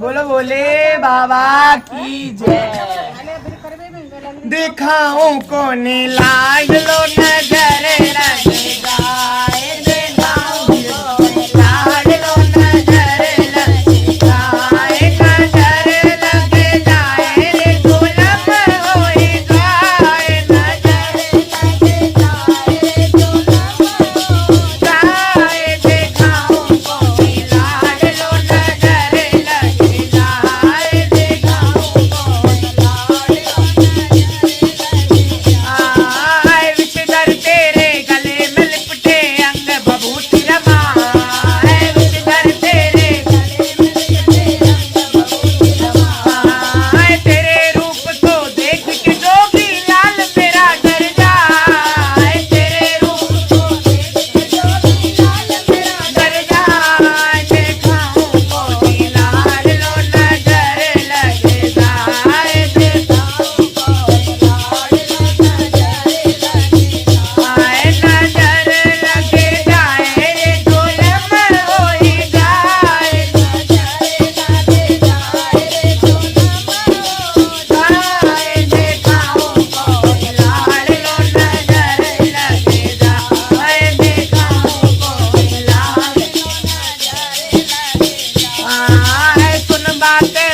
बोलो बोले बाबा की जय। दिखाऊं को लाज लो नजर लग जाए, दिखाऊं को लाज लो नजर लग जाए, नजर लग जाए रे गुलाम हो जाए, नजर लग जाए रे गुलाम हो जाए। दिखाऊं को लाज लो नजर लग जाए, दिखाऊं को लाज लो आए विषधर तेरे गले में लिपटे अंग बभूति रमाए, विषधर तेरे गले में लिपटे अंग बभूति रमाए। तेरे रूप को देख के जोगी लाल मेरा डर जाए, तेरे रूप को देख के जोगी लाल मेरा डर जाए। दिखाऊं को लाल लो नजर लग जाए, दिखाऊं को लाल लो नजर आए, नजर लग जाए रे गुलाम हो जाए, नजर लग जाए रे गुलाम हो जाए। दिखाऊं को लाल लो नजर लग जाए, दिखाऊं को लाल लो नजर लग जाए। सुन बातें